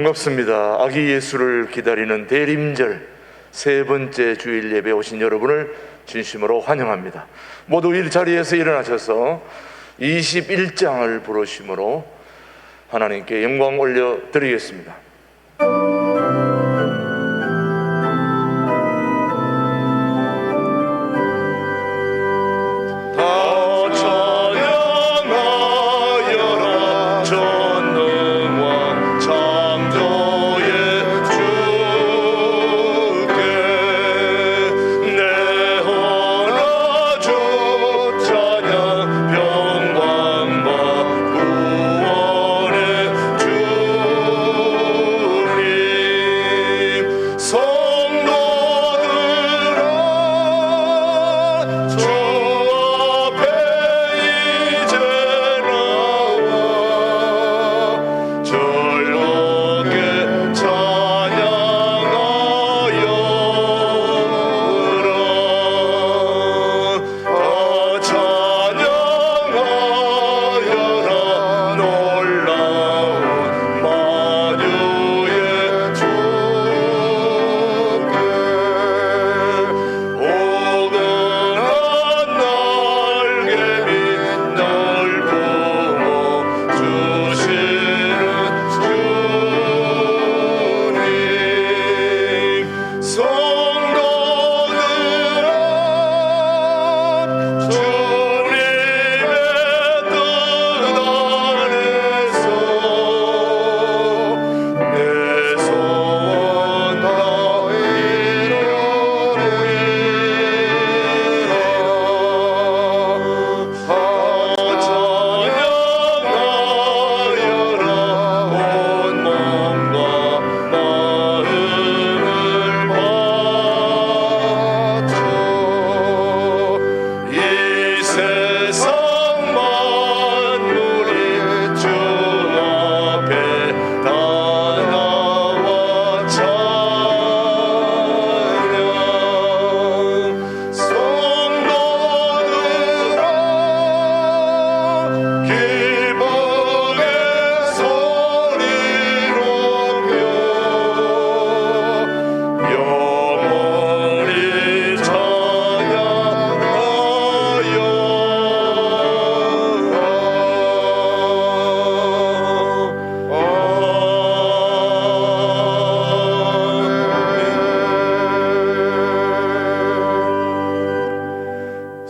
반갑습니다. 아기 예수를 기다리는 대림절 세 번째 주일 예배 오신 여러분을 진심으로 환영합니다. 모두 이 자리에서 일어나셔서 21장을 부르심으로 하나님께 영광 올려드리겠습니다.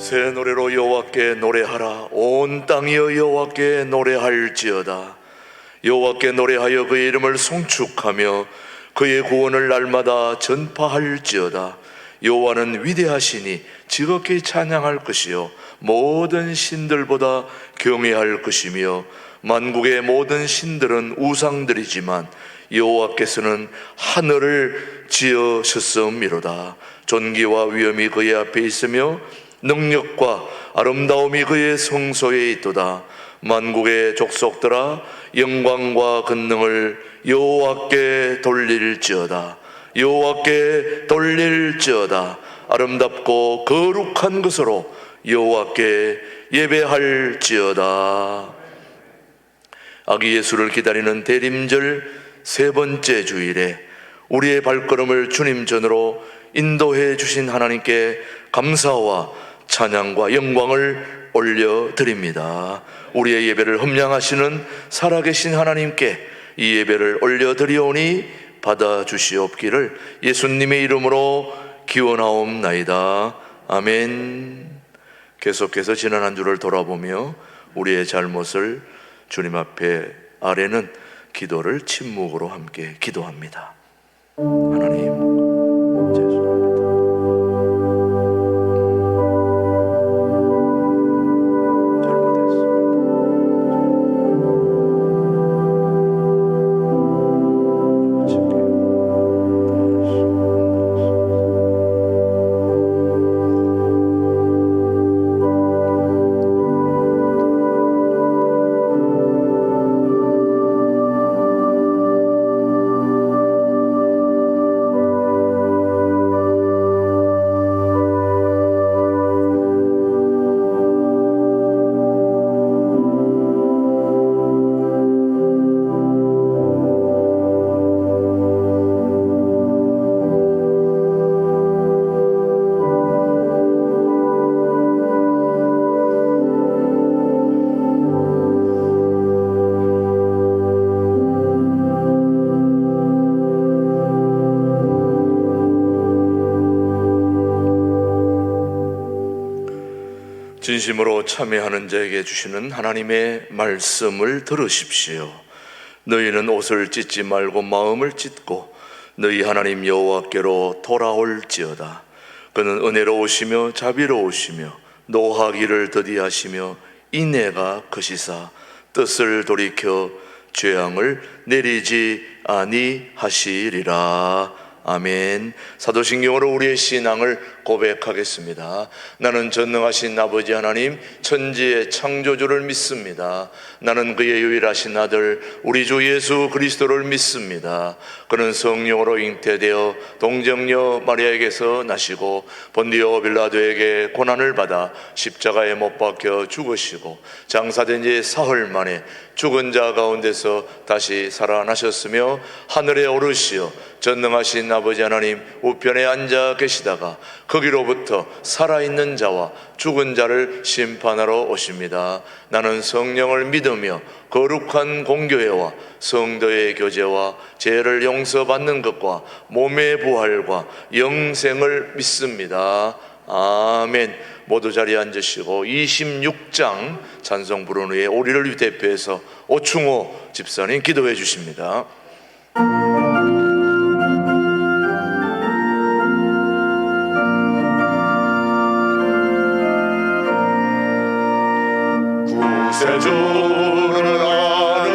새 노래로 여호와께 노래하라. 온 땅이여 여호와께 노래할지어다. 여호와께 노래하여 그의 이름을 송축하며 그의 구원을 날마다 전파할지어다. 여호와는 위대하시니 즐겁게 찬양할 것이요 모든 신들보다 경외할 것이며 만국의 모든 신들은 우상들이지만 여호와께서는 하늘을 지으셨음이로다. 존귀와 위엄이 그의 앞에 있으며 능력과 아름다움이 그의 성소에 있도다. 만국의 족속들아 영광과 권능을 여호와께 돌릴지어다. 여호와께 돌릴지어다. 아름답고 거룩한 것으로 여호와께 예배할지어다. 아기 예수를 기다리는 대림절 세 번째 주일에 우리의 발걸음을 주님 전으로 인도해 주신 하나님께 감사와 찬양과 영광을 올려드립니다. 우리의 예배를 흠량하시는 살아계신 하나님께 이 예배를 올려드리오니 받아주시옵기를 예수님의 이름으로 기원하옵나이다. 아멘. 계속해서 지난 한 주를 돌아보며 우리의 잘못을 주님 앞에 아뢰는 기도를 침묵으로 함께 기도합니다. 하나님, 진심으로 참여하는 자에게 주시는 하나님의 말씀을 들으십시오. 너희는 옷을 찢지 말고 마음을 찢고 너희 하나님 여호와께로 돌아올지어다. 그는 은혜로우시며 자비로우시며 노하기를 더디하시며 인애가 크시사 뜻을 돌이켜 죄앙을 내리지 아니하시리라. 아멘. 사도신경으로 우리의 신앙을 고백하겠습니다. 나는 전능하신 아버지 하나님 천지의 창조주를 믿습니다. 나는 그의 유일하신 아들 우리 주 예수 그리스도를 믿습니다. 그는 성령으로 잉태되어 동정녀 마리아에게서 나시고 본디오 빌라도에게 고난을 받아 십자가에 못 박혀 죽으시고 장사된 지 사흘 만에 죽은 자 가운데서 다시 살아나셨으며 하늘에 오르시어 전능하신 아버지 하나님 우편에 앉아 계시다가 거기로부터 살아있는 자와 죽은 자를 심판하러 오십니다. 나는 성령을 믿으며 거룩한 공교회와 성도의 교제와 죄를 용서받는 것과 몸의 부활과 영생을 믿습니다. 아멘. 모두 자리에 앉으시고 26장 찬송 부른 후에 우리를 대표해서 오충호 집사님 기도해 주십니다. 구세주를 아는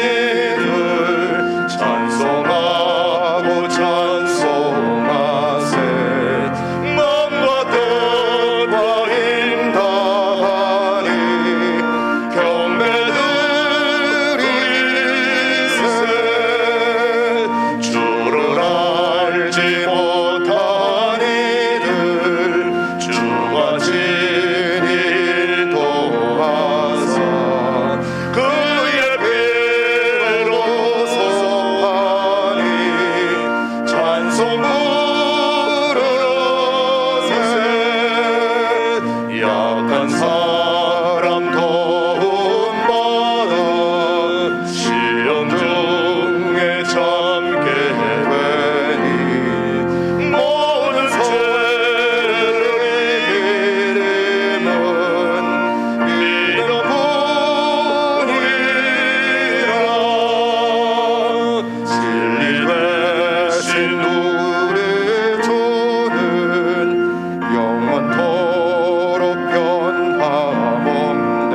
이들 찬송하고 찬송하세. 마음과 뜻과 힘 다하니 경배드리세. 주를 알지 못한 이들 주가 진일 도하사 그의 배로 소속하니 찬송 부르세. 약한 사람 도움받아 시험 중에 참게 되니 모든 죄를 이기림은 믿음뿐이라. 진리 되신 우리 주는 영원토록 변함없네.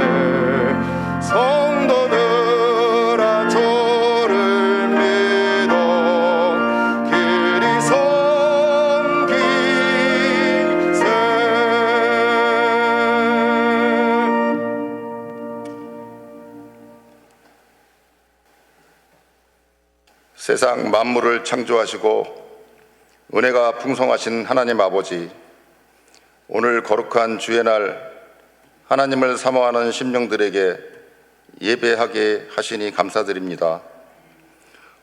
성도들아 주를 믿어 길이 섬기세. 세상 만물을 창조하시고 은혜가 풍성하신 하나님 아버지, 오늘 거룩한 주의 날 하나님을 사모하는 심령들에게 예배하게 하시니 감사드립니다.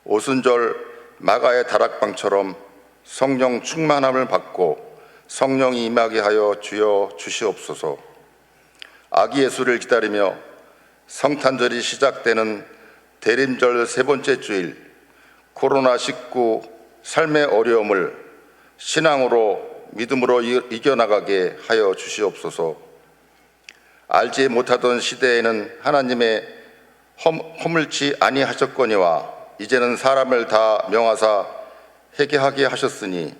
오순절 마가의 다락방처럼 성령 충만함을 받고 성령이 임하게 하여 주여 주시옵소서. 아기 예수를 기다리며 성탄절이 시작되는 대림절 세 번째 주일, 코로나19 삶의 어려움을 신앙으로 믿음으로 이겨나가게 하여 주시옵소서. 알지 못하던 시대에는 하나님의 허물지 아니하셨거니와 이제는 사람을 다 명하사 회개하게 하셨으니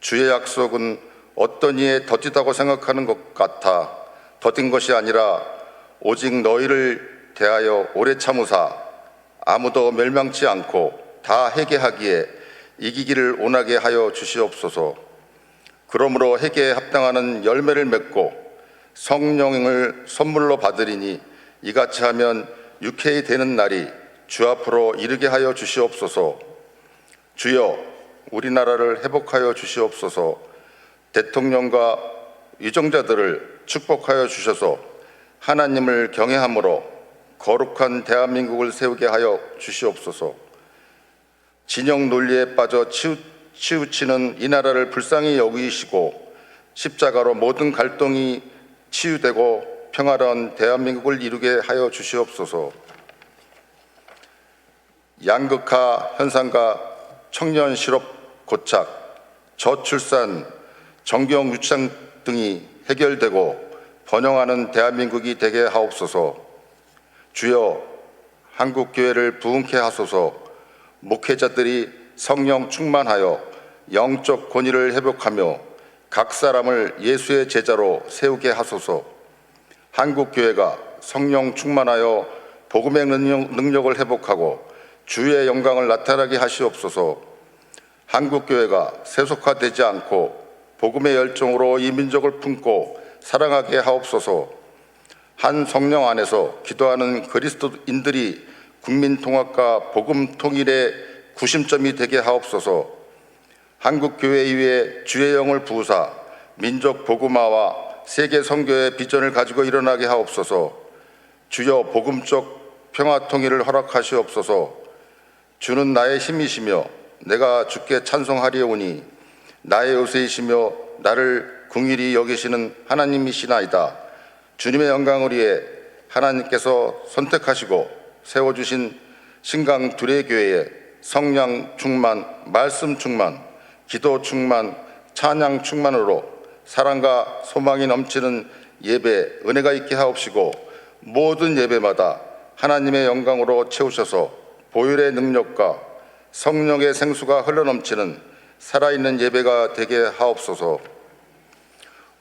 주의 약속은 어떤 이에 더디다고 생각하는 것 같아 더딘 것이 아니라 오직 너희를 대하여 오래 참으사 아무도 멸망치 않고 다 회개하기에 이기기를 원하게 하여 주시옵소서. 그러므로 회개에 합당하는 열매를 맺고 성령을 선물로 받으리니 이같이 하면 유쾌히 되는 날이 주 앞으로 이르게 하여 주시옵소서. 주여, 우리나라를 회복하여 주시옵소서. 대통령과 위정자들을 축복하여 주셔서 하나님을 경외함으로 거룩한 대한민국을 세우게 하여 주시옵소서. 진영 논리에 빠져 치우치는 이 나라를 불쌍히 여기시고 십자가로 모든 갈등이 치유되고 평화로운 대한민국을 이루게 하여 주시옵소서. 양극화 현상과 청년 실업 고착, 저출산, 정경 유착 등이 해결되고 번영하는 대한민국이 되게 하옵소서. 주여, 한국 교회를 부흥케 하소서. 목회자들이 성령 충만하여 영적 권위를 회복하며 각 사람을 예수의 제자로 세우게 하소서. 한국 교회가 성령 충만하여 복음의 능력을 회복하고 주의 영광을 나타나게 하시옵소서. 한국 교회가 세속화되지 않고 복음의 열정으로 이 민족을 품고 사랑하게 하옵소서. 한 성령 안에서 기도하는 그리스도인들이 국민 통합과 복음 통일의 구심점이 되게 하옵소서. 한국 교회 위에 주의 영을 부으사 민족 복음화와 세계 선교의 비전을 가지고 일어나게 하옵소서. 주여, 복음적 평화 통일을 허락하시옵소서. 주는 나의 힘이시며 내가 주께 찬송하리오니 나의 요새이시며 나를 긍휼히 여기시는 하나님이시나이다. 주님의 영광을 위해 하나님께서 선택하시고 세워주신 신강 두레교회에 성령 충만, 말씀 충만, 기도 충만, 찬양 충만으로 사랑과 소망이 넘치는 예배 은혜가 있게 하옵시고 모든 예배마다 하나님의 영광으로 채우셔서 보혈의 능력과 성령의 생수가 흘러넘치는 살아있는 예배가 되게 하옵소서.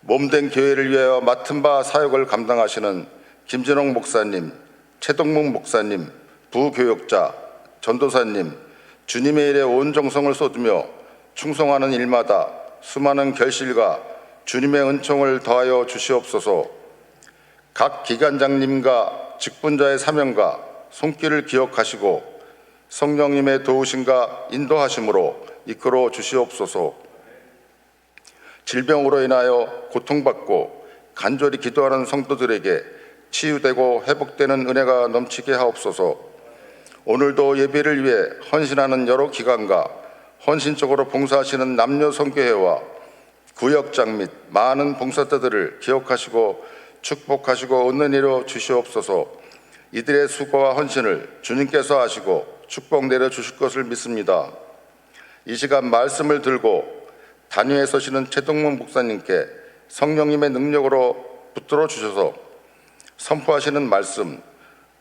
몸된 교회를 위하여 맡은 바 사역을 감당하시는 김진홍 목사님, 최동문 목사님, 부교역자, 전도사님, 주님의 일에 온 정성을 쏟으며 충성하는 일마다 수많은 결실과 주님의 은총을 더하여 주시옵소서. 각 기관장님과 직분자의 사명과 손길을 기억하시고 성령님의 도우심과 인도하심으로 이끌어 주시옵소서. 질병으로 인하여 고통받고 간절히 기도하는 성도들에게 치유되고 회복되는 은혜가 넘치게 하옵소서. 오늘도 예배를 위해 헌신하는 여러 기관과 헌신적으로 봉사하시는 남녀 선교회와 구역장 및 많은 봉사자들을 기억하시고 축복하시고 은혜 내려 주시옵소서. 이들의 수고와 헌신을 주님께서 아시고 축복 내려 주실 것을 믿습니다. 이 시간 말씀을 들고 단위에 서시는 최동문 목사님께 성령님의 능력으로 붙들어 주셔서 선포하시는 말씀,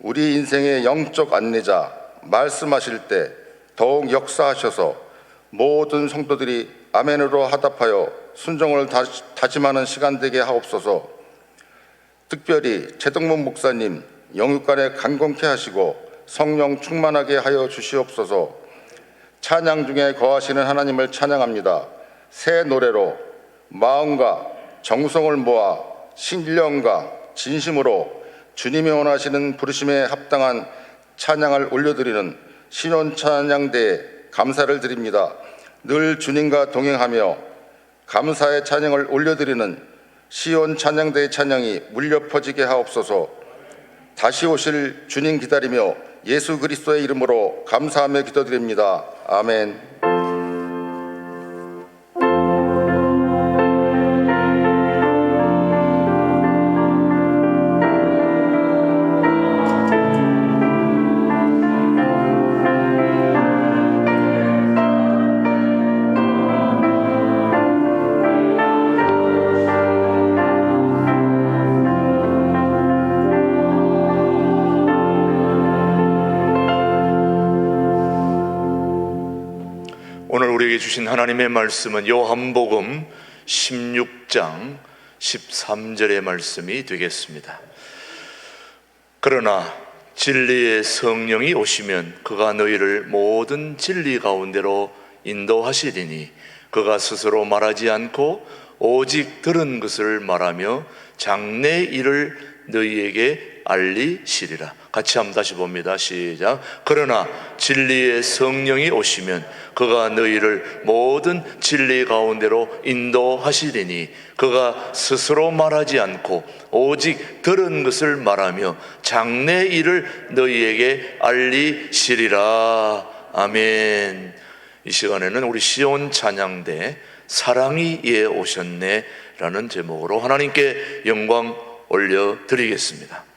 우리 인생의 영적 안내자 말씀하실 때 더욱 역사하셔서 모든 성도들이 아멘으로 화답하여 순종을 다짐하는 시간 되게 하옵소서. 특별히 최동문 목사님 영육간에 강건케 하시고 성령 충만하게 하여 주시옵소서. 찬양 중에 거하시는 하나님을 찬양합니다. 새 노래로 마음과 정성을 모아 신령과 진심으로 주님이 원하시는 부르심에 합당한 찬양을 올려드리는 신혼 찬양대에 감사를 드립니다. 늘 주님과 동행하며 감사의 찬양을 올려드리는 시온 찬양대의 찬양이 울려 퍼지게 하옵소서. 다시 오실 주님 기다리며 예수 그리스도의 이름으로 감사하며 기도드립니다. 아멘. 오늘 우리에게 주신 하나님의 말씀은 요한복음 16장 13절의 말씀이 되겠습니다. 그러나 진리의 성령이 오시면 그가 너희를 모든 진리 가운데로 인도하시리니 그가 스스로 말하지 않고 오직 들은 것을 말하며 장래 일을 너희에게 알리시리라. 같이 한번 다시 봅니다. 시작. 그러나 진리의 성령이 오시면 그가 너희를 모든 진리 가운데로 인도하시리니 그가 스스로 말하지 않고 오직 들은 것을 말하며 장래 일을 너희에게 알리시리라. 아멘. 이 시간에는 우리 시온 찬양대 사랑이 이에 오셨네 라는 제목으로 하나님께 영광 올려드리겠습니다.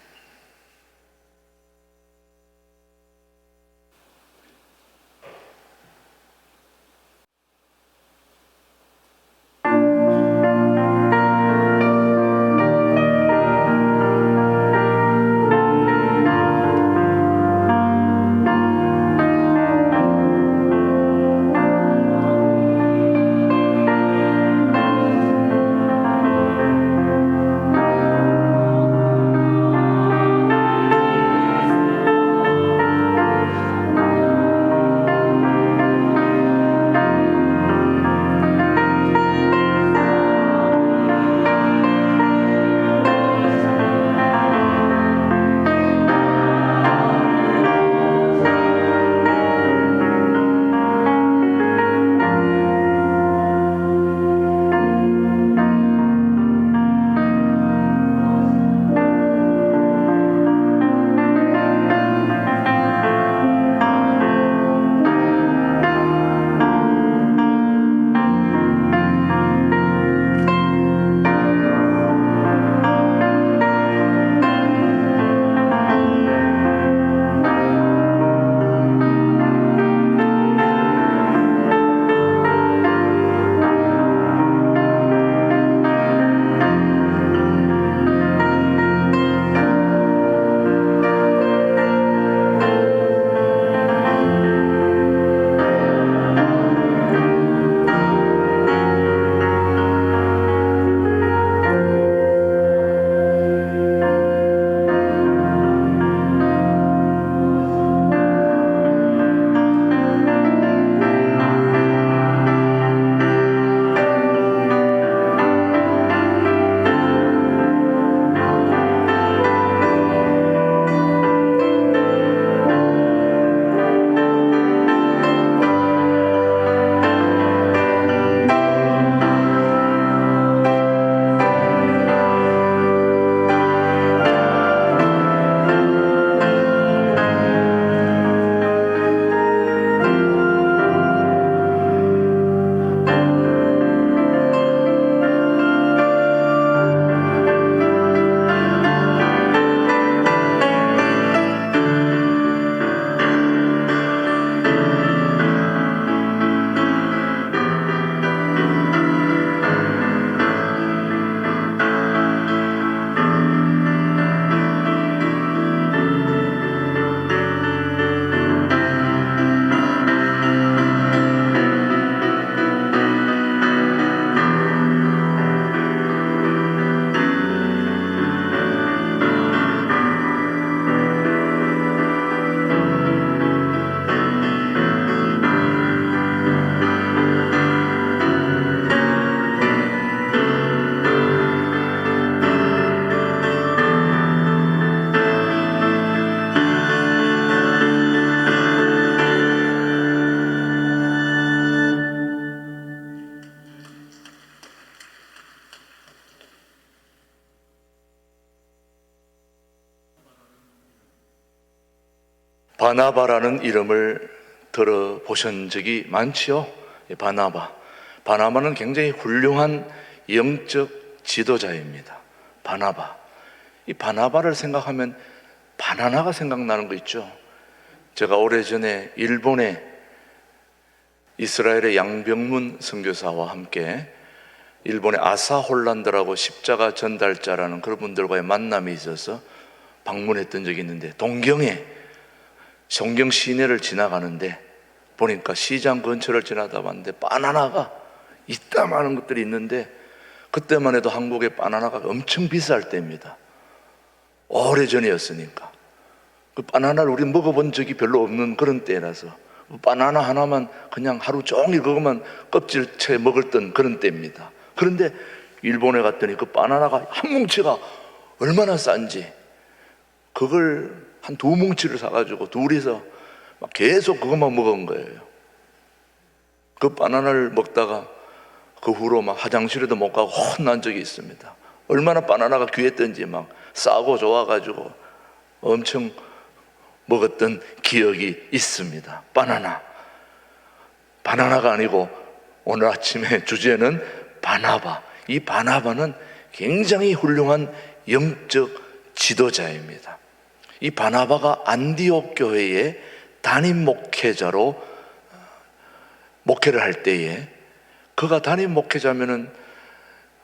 바나바라는 이름을 들어보신 적이 많지요? 바나바. 바나바는 굉장히 훌륭한 영적 지도자입니다. 바나바. 이 바나바를 생각하면 바나나가 생각나는 거 있죠? 제가 오래전에 일본에 이스라엘의 양병문 선교사와 함께 일본의 아사홀란드라고 십자가 전달자라는 그런 분들과의 만남이 있어서 방문했던 적이 있는데, 동경에 성경 시내를 지나가는데 보니까 시장 근처를 지나다 봤는데 바나나가 이따만한 것들이 있는데, 그때만 해도 한국에 바나나가 엄청 비쌀 때입니다. 오래전이었으니까. 그 바나나를 우리 먹어본 적이 별로 없는 그런 때라서 바나나 하나만 그냥 하루 종일 그것만 껍질채 먹었던 그런 때입니다. 그런데 일본에 갔더니 그 바나나가 한 뭉치가 얼마나 싼지, 그걸 한 2뭉치를 사가지고 둘이서 막 계속 그것만 먹은 거예요. 그 바나나를 먹다가 그 후로 막 화장실에도 못 가고 혼난 적이 있습니다. 얼마나 바나나가 귀했던지 막 싸고 좋아가지고 엄청 먹었던 기억이 있습니다. 바나나가 아니고 오늘 아침에 주제는 바나바. 이 바나바는 굉장히 훌륭한 영적 지도자입니다. 이 바나바가 안디옥 교회의 담임 목회자로 목회를 할 때에, 그가 담임 목회자면은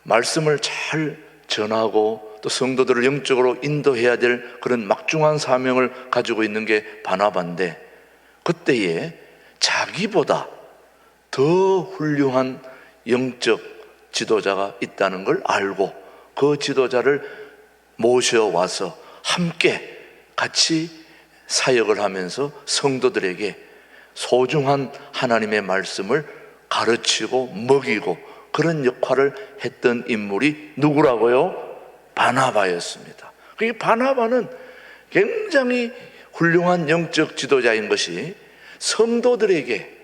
말씀을 잘 전하고 또 성도들을 영적으로 인도해야 될 그런 막중한 사명을 가지고 있는 게 바나바인데, 그때에 자기보다 더 훌륭한 영적 지도자가 있다는 걸 알고 그 지도자를 모셔와서 함께 같이 사역을 하면서 성도들에게 소중한 하나님의 말씀을 가르치고 먹이고 그런 역할을 했던 인물이 누구라고요? 바나바였습니다. 이 바나바는 굉장히 훌륭한 영적 지도자인 것이, 성도들에게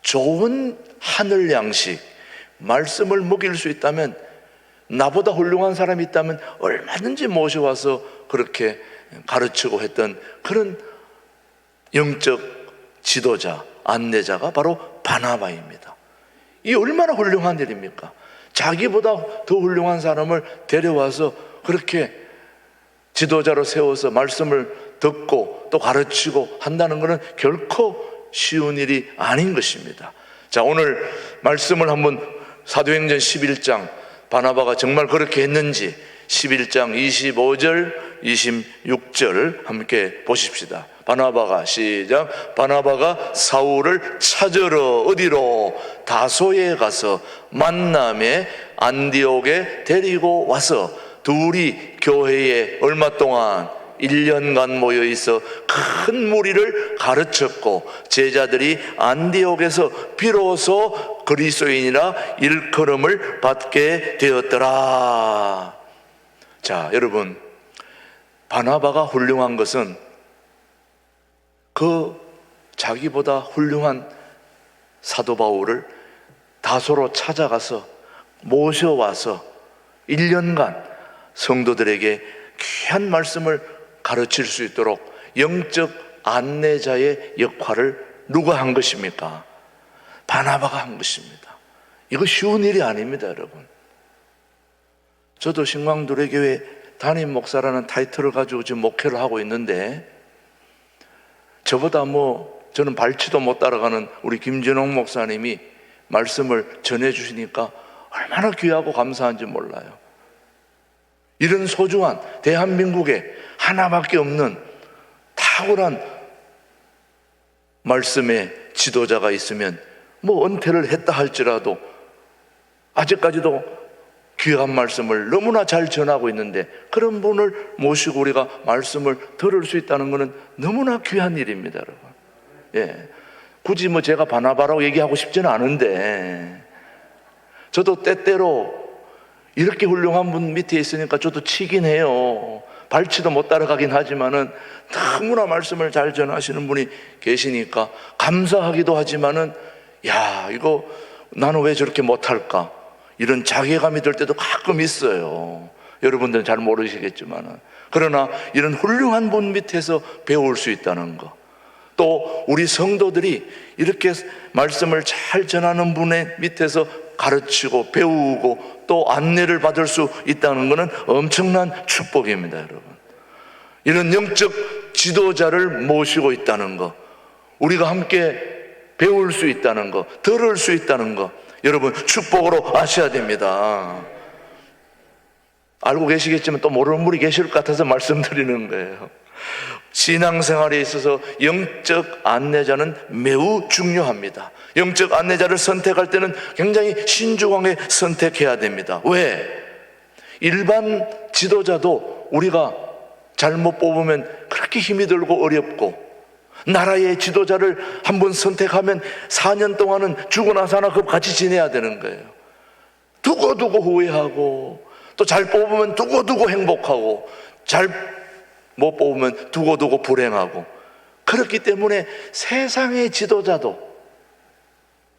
좋은 하늘 양식, 말씀을 먹일 수 있다면, 나보다 훌륭한 사람이 있다면 얼마든지 모셔와서 그렇게 가르치고 했던 그런 영적 지도자, 안내자가 바로 바나바입니다. 이 얼마나 훌륭한 일입니까? 자기보다 더 훌륭한 사람을 데려와서 그렇게 지도자로 세워서 말씀을 듣고 또 가르치고 한다는 것은 결코 쉬운 일이 아닌 것입니다. 자, 오늘 말씀을 한번 사도행전 11장, 바나바가 정말 그렇게 했는지 11장 25절 26절 함께 보십시다. 바나바가, 시작. 바나바가 사울을 찾으러 어디로? 다소에 가서 만남에 안디옥에 데리고 와서 둘이 교회에 얼마 동안? 1년간 모여 있어 큰 무리를 가르쳤고, 제자들이 안디옥에서 비로소 그리스도인이라 일컬음을 받게 되었더라. 자, 여러분, 바나바가 훌륭한 것은 그 자기보다 훌륭한 사도 바울을 다소로 찾아가서 모셔와서 1년간 성도들에게 귀한 말씀을 가르칠 수 있도록 영적 안내자의 역할을 누가 한 것입니까? 바나바가 한 것입니다. 이거 쉬운 일이 아닙니다, 여러분. 저도 신광두레교회 담임 목사라는 타이틀을 가지고 지금 목회를 하고 있는데, 저보다 저는 발치도 못 따라가는 우리 김진홍 목사님이 말씀을 전해주시니까 얼마나 귀하고 감사한지 몰라요. 이런 소중한 대한민국에 하나밖에 없는 탁월한 말씀의 지도자가 있으면 은퇴를 했다 할지라도 아직까지도 귀한 말씀을 너무나 잘 전하고 있는데, 그런 분을 모시고 우리가 말씀을 들을 수 있다는 것은 너무나 귀한 일입니다, 여러분. 예. 굳이 제가 바나바라고 얘기하고 싶지는 않은데, 저도 때때로 이렇게 훌륭한 분 밑에 있으니까 저도 치긴 해요. 발치도 못 따라가긴 하지만은 너무나 말씀을 잘 전하시는 분이 계시니까 감사하기도 하지만은, 야, 이거 나는 왜 저렇게 못할까? 이런 자괴감이 들 때도 가끔 있어요. 여러분들은 잘 모르시겠지만은. 그러나 이런 훌륭한 분 밑에서 배울 수 있다는 거, 또 우리 성도들이 이렇게 말씀을 잘 전하는 분의 밑에서 가르치고 배우고 또 안내를 받을 수 있다는 것은 엄청난 축복입니다, 여러분. 이런 영적 지도자를 모시고 있다는 것, 우리가 함께 배울 수 있다는 것, 들을 수 있다는 것, 여러분 축복으로 아셔야 됩니다. 알고 계시겠지만 또 모르는 분이 계실 것 같아서 말씀드리는 거예요. 신앙생활에 있어서 영적 안내자는 매우 중요합니다. 영적 안내자를 선택할 때는 굉장히 신중하게 선택해야 됩니다. 왜? 일반 지도자도 우리가 잘못 뽑으면 그렇게 힘이 들고 어렵고, 나라의 지도자를 한번 선택하면 4년 동안은 죽어나 사나 그 같이 지내야 되는 거예요. 두고두고 후회하고, 또 잘 뽑으면 두고두고 행복하고, 잘 못 뽑으면 두고두고 불행하고. 그렇기 때문에 세상의 지도자도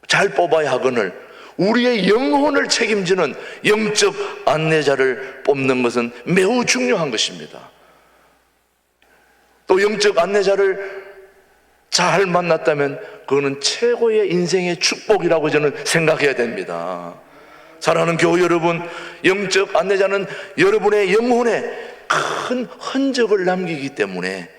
잘 뽑아야 하거늘 우리의 영혼을 책임지는 영적 안내자를 뽑는 것은 매우 중요한 것입니다. 또 영적 안내자를 잘 만났다면 그거는 최고의 인생의 축복이라고 저는 생각해야 됩니다. 사랑하는 교우 여러분, 영적 안내자는 여러분의 영혼에 큰 흔적을 남기기 때문에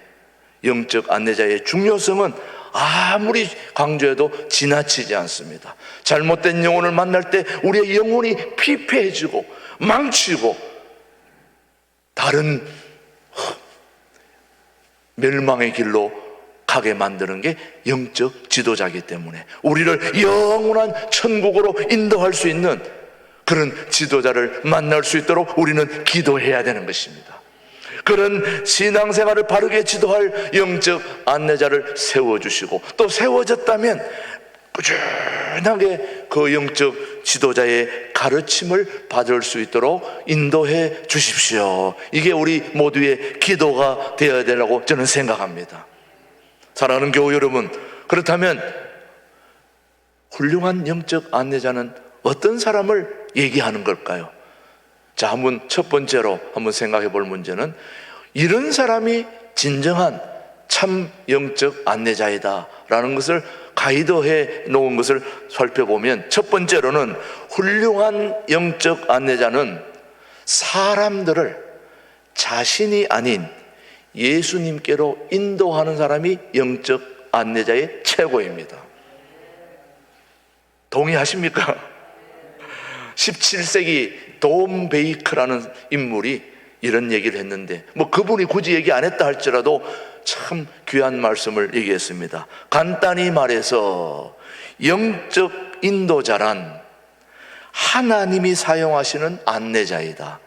영적 안내자의 중요성은 아무리 강조해도 지나치지 않습니다. 잘못된 영혼을 만날 때 우리의 영혼이 피폐해지고 망치고 다른 멸망의 길로 가게 만드는 게 영적 지도자이기 때문에 우리를 영원한 천국으로 인도할 수 있는 그런 지도자를 만날 수 있도록 우리는 기도해야 되는 것입니다. 그런 신앙생활을 바르게 지도할 영적 안내자를 세워주시고, 또 세워졌다면 꾸준하게 그 영적 지도자의 가르침을 받을 수 있도록 인도해 주십시오. 이게 우리 모두의 기도가 되어야 되라고 저는 생각합니다. 사랑하는 교우 여러분, 그렇다면 훌륭한 영적 안내자는 어떤 사람을 얘기하는 걸까요? 자, 한번 첫 번째로 한번 생각해 볼 문제는, 이런 사람이 진정한 참 영적 안내자이다 라는 것을 가이드해 놓은 것을 살펴보면, 첫 번째로는 훌륭한 영적 안내자는 사람들을 자신이 아닌 예수님께로 인도하는 사람이 영적 안내자의 최고입니다. 동의하십니까? 17세기 돈 베이크라는 인물이 이런 얘기를 했는데, 뭐 그분이 굳이 얘기 안 했다 할지라도 참 귀한 말씀을 얘기했습니다. 간단히 말해서 영적 인도자란 하나님이 사용하시는 안내자이다.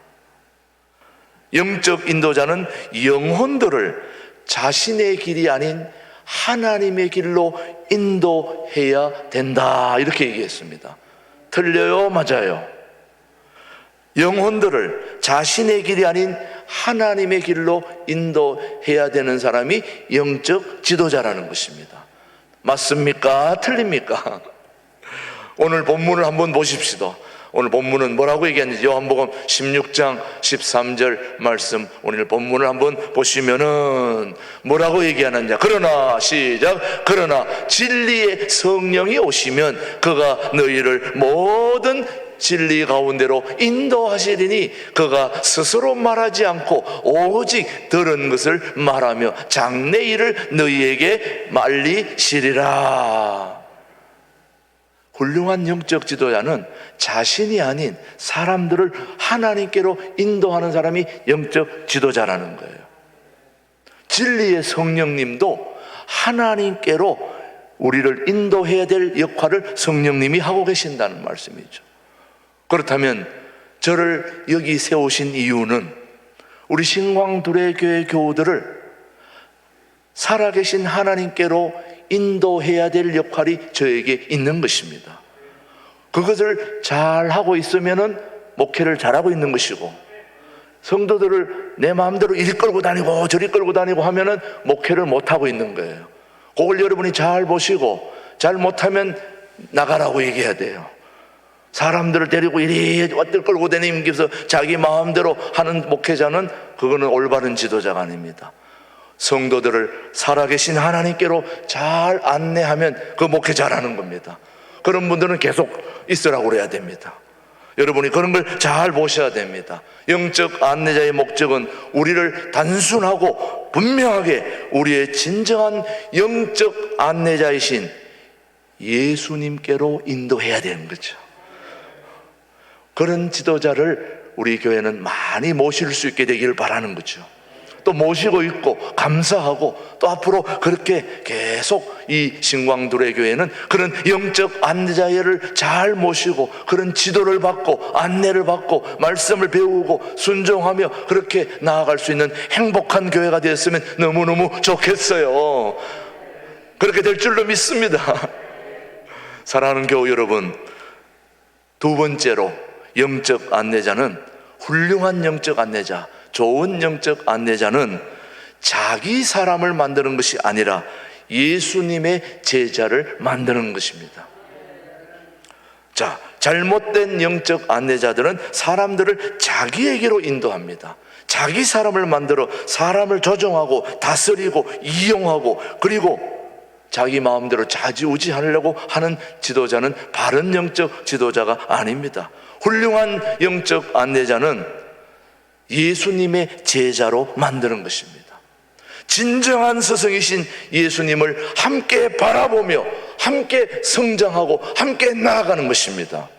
영적 인도자는 영혼들을 자신의 길이 아닌 하나님의 길로 인도해야 된다, 이렇게 얘기했습니다. 틀려요? 맞아요? 영혼들을 자신의 길이 아닌 하나님의 길로 인도해야 되는 사람이 영적 지도자라는 것입니다. 맞습니까? 틀립니까? 오늘 본문을 한번 보십시다. 오늘 본문은 뭐라고 얘기하는지 요한복음 16장 13절 말씀, 오늘 본문을 한번 보시면은 뭐라고 얘기하느냐. 그러나 시작. 그러나 진리의 성령이 오시면 그가 너희를 모든 진리 가운데로 인도하시리니 그가 스스로 말하지 않고 오직 들은 것을 말하며 장래일을 너희에게 말리시리라. 훌륭한 영적 지도자는 자신이 아닌 사람들을 하나님께로 인도하는 사람이 영적 지도자라는 거예요. 진리의 성령님도 하나님께로 우리를 인도해야 될 역할을 성령님이 하고 계신다는 말씀이죠. 그렇다면 저를 여기 세우신 이유는 우리 신광두레교회 교우들을 살아계신 하나님께로 인도해야 될 역할이 저에게 있는 것입니다. 그것을 잘 하고 있으면은 목회를 잘하고 있는 것이고, 성도들을 내 마음대로 이리 끌고 다니고 저리 끌고 다니고 하면은 목회를 못하고 있는 거예요. 그걸 여러분이 잘 보시고, 잘 못하면 나가라고 얘기해야 돼요. 사람들을 데리고 이리 왔들 끌고 다니면서 자기 마음대로 하는 목회자는 그거는 올바른 지도자가 아닙니다. 성도들을 살아계신 하나님께로 잘 안내하면 그 목회 잘하는 겁니다. 그런 분들은 계속 있으라고 그래야 됩니다. 여러분이 그런 걸 잘 보셔야 됩니다. 영적 안내자의 목적은 우리를 단순하고 분명하게 우리의 진정한 영적 안내자이신 예수님께로 인도해야 되는 거죠. 그런 지도자를 우리 교회는 많이 모실 수 있게 되기를 바라는 거죠. 또 모시고 있고 감사하고 또 앞으로 그렇게 계속 이 신광두레 교회는 그런 영적 안내자를 잘 모시고 그런 지도를 받고 안내를 받고 말씀을 배우고 순종하며 그렇게 나아갈 수 있는 행복한 교회가 되었으면 너무너무 좋겠어요. 그렇게 될 줄로 믿습니다. 사랑하는 교우 여러분, 두 번째로 영적 안내자는 훌륭한 영적 안내자, 좋은 영적 안내자는 자기 사람을 만드는 것이 아니라 예수님의 제자를 만드는 것입니다. 자, 잘못된 영적 안내자들은 사람들을 자기에게로 인도합니다. 자기 사람을 만들어 사람을 조종하고 다스리고 이용하고 그리고 자기 마음대로 좌지우지하려고 하는 지도자는 바른 영적 지도자가 아닙니다. 훌륭한 영적 안내자는 예수님의 제자로 만드는 것입니다. 진정한 스승이신 예수님을 함께 바라보며 함께 성장하고 함께 나아가는 것입니다.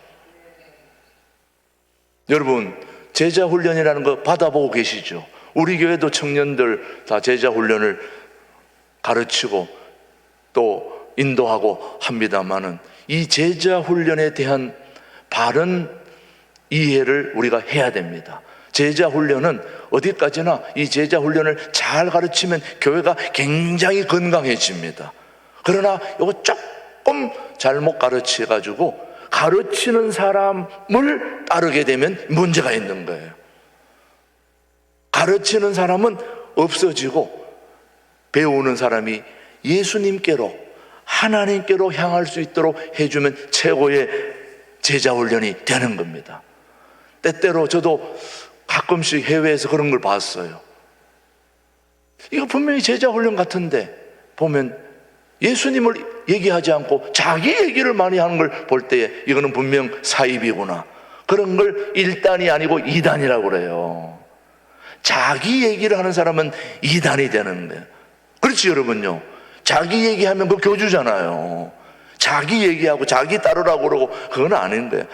여러분, 제자 훈련이라는 거 받아보고 계시죠? 우리 교회도 청년들 다 제자 훈련을 가르치고 또 인도하고 합니다마는 이 제자 훈련에 대한 바른 이해를 우리가 해야 됩니다. 제자 훈련은 어디까지나 이 제자 훈련을 잘 가르치면 교회가 굉장히 건강해집니다. 그러나 이거 조금 잘못 가르쳐가지고 가르치는 사람을 따르게 되면 문제가 있는 거예요. 가르치는 사람은 없어지고 배우는 사람이 예수님께로 하나님께로 향할 수 있도록 해주면 최고의 제자 훈련이 되는 겁니다. 때때로 저도 가끔씩 해외에서 그런 걸 봤어요. 이거 분명히 제자 훈련 같은데 보면 예수님을 얘기하지 않고 자기 얘기를 많이 하는 걸 볼 때에 이거는 분명 사입이구나. 그런 걸 1단이 아니고 2단이라고 그래요. 자기 얘기를 하는 사람은 2단이 되는 거예요. 그렇지 여러분요. 자기 얘기하면 그 교주잖아요. 자기 얘기하고 자기 따르라고 그러고 그건 아닌 거예요.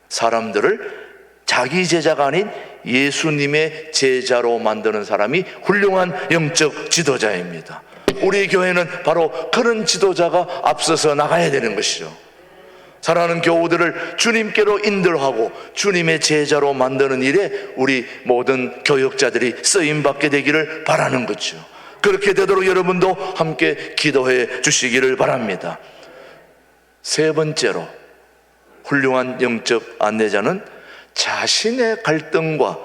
사람들을 자기 제자가 아닌 예수님의 제자로 만드는 사람이 훌륭한 영적 지도자입니다. 우리 교회는 바로 그런 지도자가 앞서서 나가야 되는 것이죠. 사랑하는 교우들을 주님께로 인도하고 주님의 제자로 만드는 일에 우리 모든 교역자들이 쓰임받게 되기를 바라는 거죠. 그렇게 되도록 여러분도 함께 기도해 주시기를 바랍니다. 세 번째로 훌륭한 영적 안내자는 자신의 갈등과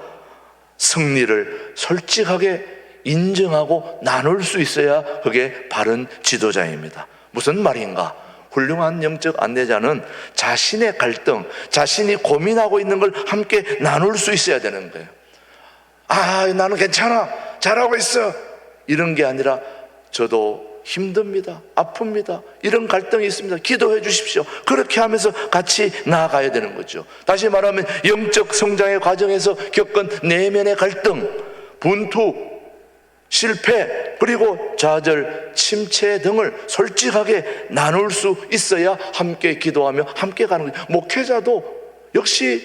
승리를 솔직하게 인정하고 나눌 수 있어야 그게 바른 지도자입니다. 무슨 말인가? 훌륭한 영적 안내자는 자신의 갈등, 자신이 고민하고 있는 걸 함께 나눌 수 있어야 되는 거예요. 아, 나는 괜찮아, 잘하고 있어, 이런 게 아니라 저도 힘듭니다, 아픕니다, 이런 갈등이 있습니다, 기도해 주십시오. 그렇게 하면서 같이 나아가야 되는 거죠. 다시 말하면 영적 성장의 과정에서 겪은 내면의 갈등, 분투, 실패, 그리고 좌절, 침체 등을 솔직하게 나눌 수 있어야 함께 기도하며 함께 가는 거죠. 목회자도 역시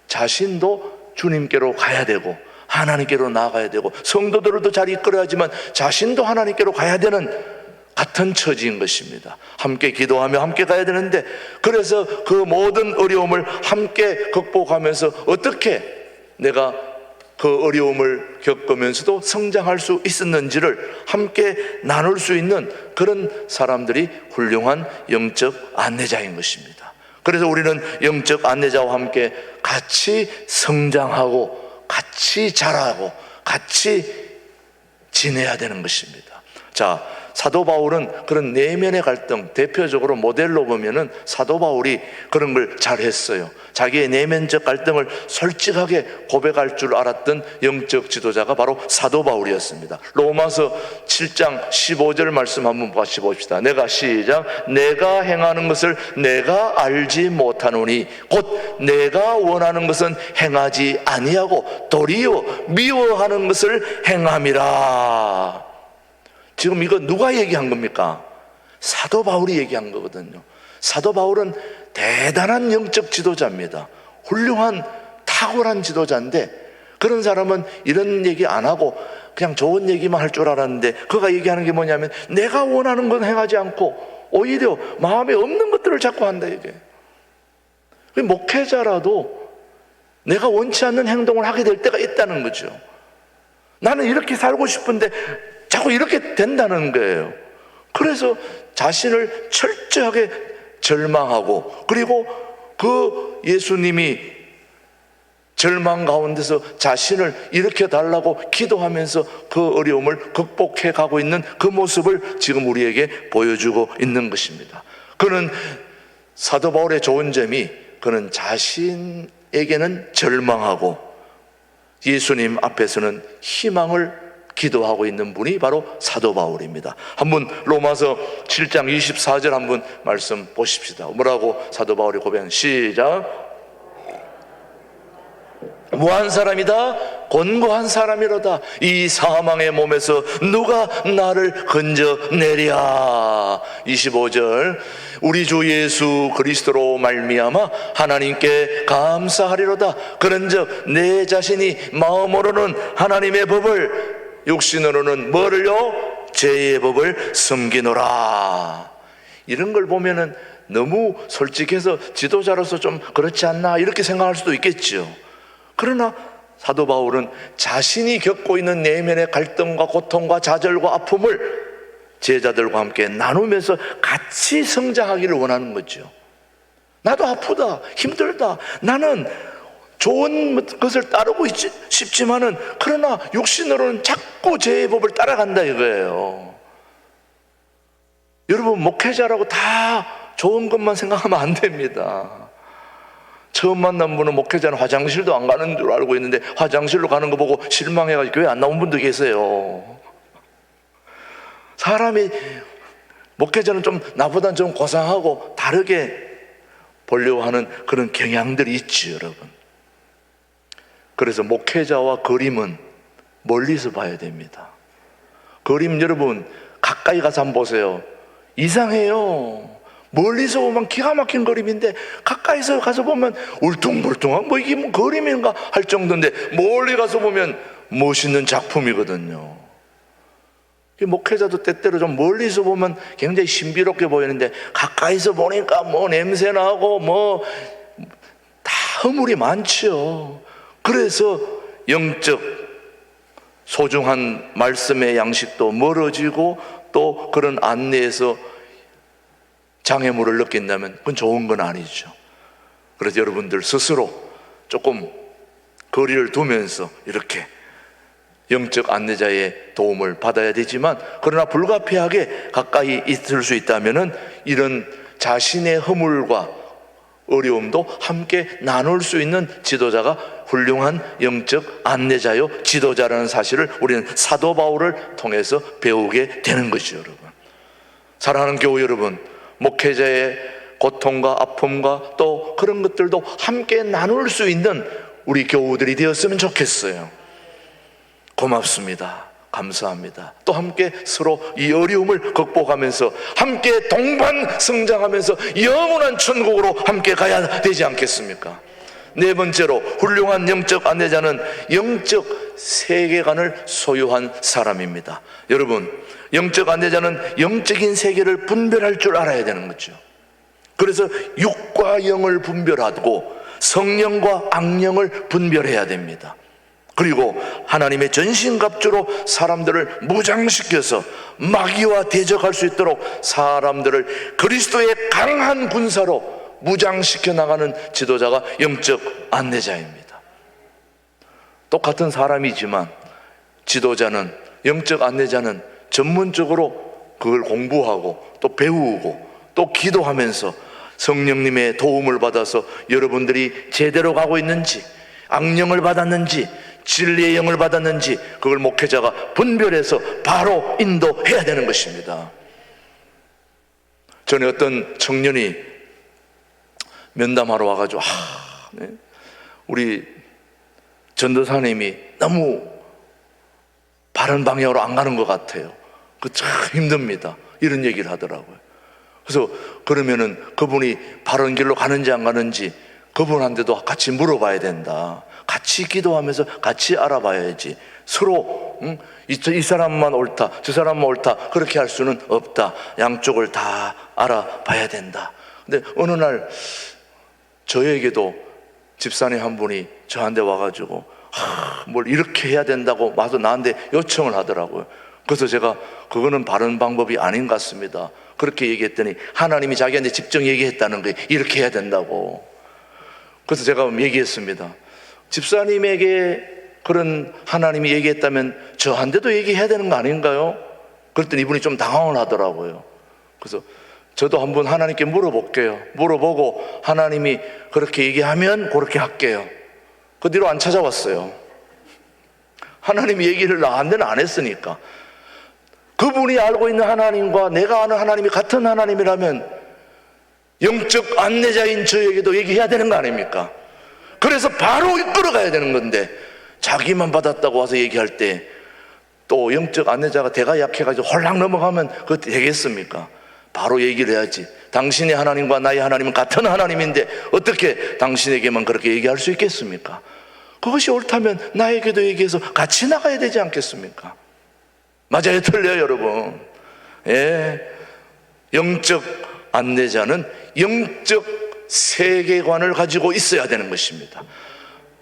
자신도 주님께로 가야 되고 하나님께로 나아가야 되고 성도들도 잘 이끌어야지만 자신도 하나님께로 가야 되는 같은 처지인 것입니다. 함께 기도하며 함께 가야 되는데, 그래서 그 모든 어려움을 함께 극복하면서 어떻게 내가 그 어려움을 겪으면서도 성장할 수 있었는지를 함께 나눌 수 있는 그런 사람들이 훌륭한 영적 안내자인 것입니다. 그래서 우리는 영적 안내자와 함께 같이 성장하고 같이 자라고 같이 지내야 되는 것입니다. 자, 사도 바울은 그런 내면의 갈등, 대표적으로 모델로 보면은 사도 바울이 그런 걸 잘했어요. 자기의 내면적 갈등을 솔직하게 고백할 줄 알았던 영적 지도자가 바로 사도 바울이었습니다. 로마서 7장 15절 말씀 한번 같이 봅시다. 내가 행하는 것을 내가 알지 못하노니 곧 내가 원하는 것은 행하지 아니하고 도리어 미워하는 것을 행함이라. 지금 이거 누가 얘기한 겁니까? 사도 바울이 얘기한 거거든요. 사도 바울은 대단한 영적 지도자입니다. 훌륭한 탁월한 지도자인데, 그런 사람은 이런 얘기 안 하고 그냥 좋은 얘기만 할 줄 알았는데, 그가 얘기하는 게 뭐냐면 내가 원하는 건 행하지 않고 오히려 마음에 없는 것들을 자꾸 한다 이게. 목회자라도 내가 원치 않는 행동을 하게 될 때가 있다는 거죠. 나는 이렇게 살고 싶은데 자꾸 이렇게 된다는 거예요. 그래서 자신을 철저하게 절망하고, 그리고 그 예수님이 절망 가운데서 자신을 일으켜 달라고 기도하면서 그 어려움을 극복해 가고 있는 그 모습을 지금 우리에게 보여주고 있는 것입니다. 그는, 사도 바울의 좋은 점이, 그는 자신에게는 절망하고 예수님 앞에서는 희망을 기도하고 있는 분이 바로 사도 바울입니다. 한번 로마서 7장 24절 한번 말씀 보십시다. 뭐라고 사도 바울이 고백한, 시작. 무한 사람이다 곤고한 사람이로다. 이 사망의 몸에서 누가 나를 건져내랴. 25절. 우리 주 예수 그리스도로 말미암아 하나님께 감사하리로다. 그런즉 내 자신이 마음으로는 하나님의 법을, 육신으로는 뭐를요? 죄의 법을 섬기노라. 이런 걸 보면은 너무 솔직해서 지도자로서 좀 그렇지 않나 이렇게 생각할 수도 있겠죠. 그러나 사도 바울은 자신이 겪고 있는 내면의 갈등과 고통과 좌절과 아픔을 제자들과 함께 나누면서 같이 성장하기를 원하는 거죠. 나도 아프다, 힘들다, 나는 좋은 것을 따르고 싶지만은 그러나 육신으로는 자꾸 죄의 법을 따라간다 이거예요. 여러분, 목회자라고 다 좋은 것만 생각하면 안 됩니다. 처음 만난 분은 목회자는 화장실도 안 가는 줄 알고 있는데 화장실로 가는 거 보고 실망해가지고 교회 안 나온 분도 계세요. 사람이, 목회자는 좀 나보다는 좀 고상하고 다르게 보려고 하는 그런 경향들이 있지 여러분. 그래서 목회자와 그림은 멀리서 봐야 됩니다. 그림 여러분 가까이 가서 한번 보세요. 이상해요. 멀리서 보면 기가 막힌 그림인데 가까이서 가서 보면 울퉁불퉁한, 뭐 이게 뭐 그림인가 할 정도인데 멀리 가서 보면 멋있는 작품이거든요. 목회자도 때때로 좀 멀리서 보면 굉장히 신비롭게 보이는데 가까이서 보니까 뭐 냄새나고 뭐 다 허물이 많죠. 그래서 영적 소중한 말씀의 양식도 멀어지고 또 그런 안내에서 장애물을 느낀다면 그건 좋은 건 아니죠. 그래서 여러분들 스스로 조금 거리를 두면서 이렇게 영적 안내자의 도움을 받아야 되지만, 그러나 불가피하게 가까이 있을 수 있다면은 이런 자신의 허물과 어려움도 함께 나눌 수 있는 지도자가 훌륭한 영적 안내자요 지도자라는 사실을 우리는 사도 바울을 통해서 배우게 되는 것이죠. 여러분, 사랑하는 교우 여러분, 목회자의 고통과 아픔과 또 그런 것들도 함께 나눌 수 있는 우리 교우들이 되었으면 좋겠어요. 고맙습니다. 감사합니다. 또 함께 서로 이 어려움을 극복하면서 함께 동반 성장하면서 영원한 천국으로 함께 가야 되지 않겠습니까? 네 번째로, 훌륭한 영적 안내자는 영적 세계관을 소유한 사람입니다. 여러분, 영적 안내자는 영적인 세계를 분별할 줄 알아야 되는 거죠. 그래서 육과 영을 분별하고 성령과 악령을 분별해야 됩니다. 그리고 하나님의 전신갑주로 사람들을 무장시켜서 마귀와 대적할 수 있도록 사람들을 그리스도의 강한 군사로 무장시켜 나가는 지도자가 영적 안내자입니다. 똑같은 사람이지만 지도자는, 영적 안내자는 전문적으로 그걸 공부하고 또 배우고 또 기도하면서 성령님의 도움을 받아서 여러분들이 제대로 가고 있는지, 악령을 받았는지, 진리의 영을 받았는지, 그걸 목회자가 분별해서 바로 인도해야 되는 것입니다. 전에 어떤 청년이 면담하러 와가지고 우리 전도사님이 너무 바른 방향으로 안 가는 것 같아요. 그 참 힘듭니다. 이런 얘기를 하더라고요. 그래서 그러면은 그분이 바른 길로 가는지 안 가는지 그분한테도 같이 물어봐야 된다. 같이 기도하면서 같이 알아봐야지. 서로 이 사람만 옳다, 저 사람만 옳다 그렇게 할 수는 없다. 양쪽을 다 알아봐야 된다. 근데 어느 날 저에게도 집사님 한 분이 저한테 와가지고 뭘 이렇게 해야 된다고 와서 나한테 요청을 하더라고요. 그래서 제가 그거는 바른 방법이 아닌 것 같습니다. 그렇게 얘기했더니 하나님이 자기한테 직접 얘기했다는 거예요. 이렇게 해야 된다고. 그래서 제가 얘기했습니다. 집사님에게 그런 하나님이 얘기했다면 저한테도 얘기해야 되는 거 아닌가요? 그랬더니 이분이 좀 당황을 하더라고요. 그래서 저도 한번 하나님께 물어볼게요. 물어보고 하나님이 그렇게 얘기하면 그렇게 할게요. 그 뒤로 안 찾아왔어요. 하나님이 얘기를 나한테는 안 했으니까. 그분이 알고 있는 하나님과 내가 아는 하나님이 같은 하나님이라면 영적 안내자인 저에게도 얘기해야 되는 거 아닙니까? 그래서 바로 이끌어가야 되는 건데 자기만 받았다고 와서 얘기할 때 또 영적 안내자가 대가 약해가지고 홀랑 넘어가면 그거 되겠습니까? 바로 얘기를 해야지. 당신의 하나님과 나의 하나님은 같은 하나님인데 어떻게 당신에게만 그렇게 얘기할 수 있겠습니까? 그것이 옳다면 나에게도 얘기해서 같이 나가야 되지 않겠습니까? 맞아요, 틀려요, 여러분. 예. 영적 안내자는 영적 세계관을 가지고 있어야 되는 것입니다.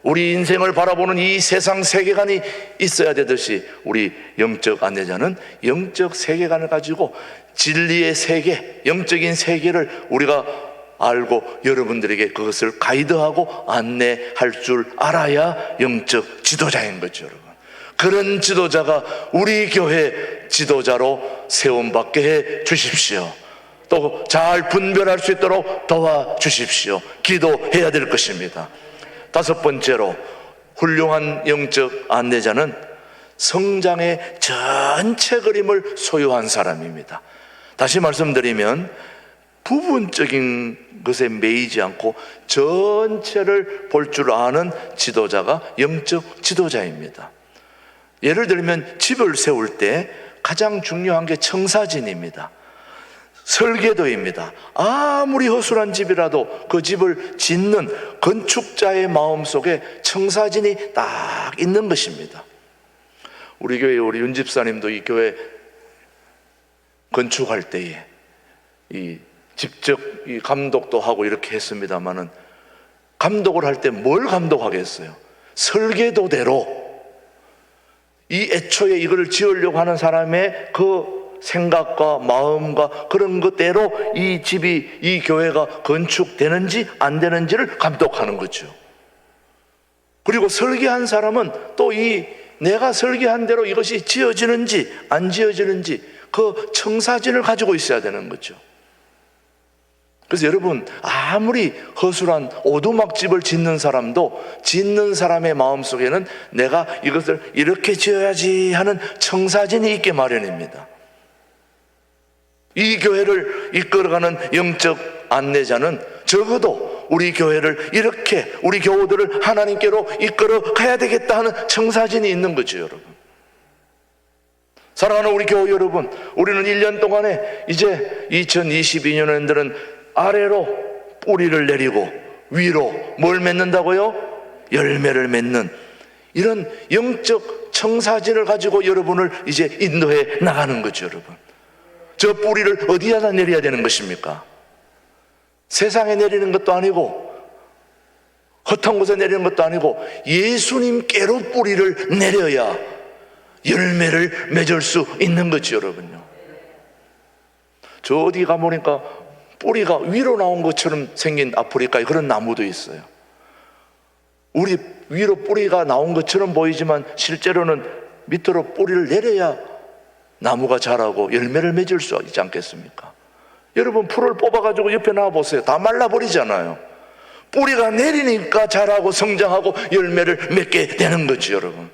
우리 인생을 바라보는 이 세상 세계관이 있어야 되듯이 우리 영적 안내자는 영적 세계관을 가지고 진리의 세계, 영적인 세계를 우리가 알고 여러분들에게 그것을 가이드하고 안내할 줄 알아야 영적 지도자인 거죠, 여러분. 그런 지도자가 우리 교회 지도자로 세움받게 해 주십시오. 또 잘 분별할 수 있도록 도와주십시오. 기도해야 될 것입니다. 다섯 번째로 훌륭한 영적 안내자는 성장의 전체 그림을 소유한 사람입니다. 다시 말씀드리면 부분적인 것에 매이지 않고 전체를 볼 줄 아는 지도자가 영적 지도자입니다. 예를 들면 집을 세울 때 가장 중요한 게 청사진입니다. 설계도입니다. 아무리 허술한 집이라도 그 집을 짓는 건축자의 마음속에 청사진이 딱 있는 것입니다. 우리 교회 우리 윤 집사님도 이 교회 건축할 때에 이 직접 이 감독도 하고 이렇게 했습니다마는 감독을 할 때 뭘 감독하겠어요? 설계도대로 이 애초에 이거를 지으려고 하는 사람의 그 생각과 마음과 그런 것대로 이 집이, 이 교회가 건축되는지 안 되는지를 감독하는 거죠. 그리고 설계한 사람은 또 이 내가 설계한 대로 이것이 지어지는지 안 지어지는지 그 청사진을 가지고 있어야 되는 거죠. 그래서 여러분, 아무리 허술한 오두막집을 짓는 사람도 짓는 사람의 마음속에는 내가 이것을 이렇게 지어야지 하는 청사진이 있게 마련입니다. 이 교회를 이끌어가는 영적 안내자는 적어도 우리 교회를 이렇게, 우리 교우들을 하나님께로 이끌어 가야 되겠다 하는 청사진이 있는 거죠, 여러분. 사랑하는 우리 교우 여러분, 우리는 1년 동안에 이제 2022년에는 아래로 뿌리를 내리고 위로 뭘 맺는다고요? 열매를 맺는 이런 영적 청사진을 가지고 여러분을 이제 인도해 나가는 거죠, 여러분. 저 뿌리를 어디에다 내려야 되는 것입니까? 세상에 내리는 것도 아니고 헛한 곳에 내리는 것도 아니고 예수님께로 뿌리를 내려야 열매를 맺을 수 있는 거죠, 여러분요. 저 어디 가보니까 뿌리가 위로 나온 것처럼 생긴 아프리카에 그런 나무도 있어요. 우리 위로 뿌리가 나온 것처럼 보이지만 실제로는 밑으로 뿌리를 내려야 나무가 자라고 열매를 맺을 수 있지 않겠습니까? 여러분, 풀을 뽑아가지고 옆에 놔보세요. 다 말라버리잖아요. 뿌리가 내리니까 자라고 성장하고 열매를 맺게 되는 거죠, 여러분.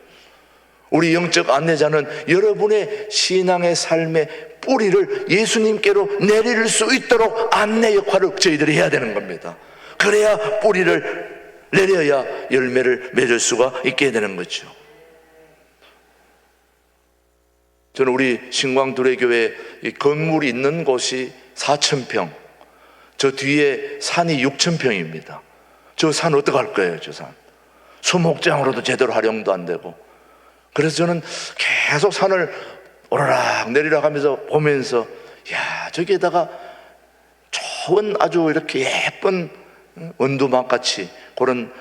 우리 영적 안내자는 여러분의 신앙의 삶의 뿌리를 예수님께로 내릴 수 있도록 안내 역할을 저희들이 해야 되는 겁니다. 그래야 뿌리를 내려야 열매를 맺을 수가 있게 되는 거죠. 저는 우리 신광두레교회 건물이 있는 곳이 4,000평, 저 뒤에 산이 6,000평입니다. 저 산 어떡할 거예요? 저 산 수목장으로도 제대로 활용도 안 되고. 그래서 저는 계속 산을 오르락 내리락 하면서 보면서, 야, 저기에다가 좋은 아주 이렇게 예쁜 원두막같이 그런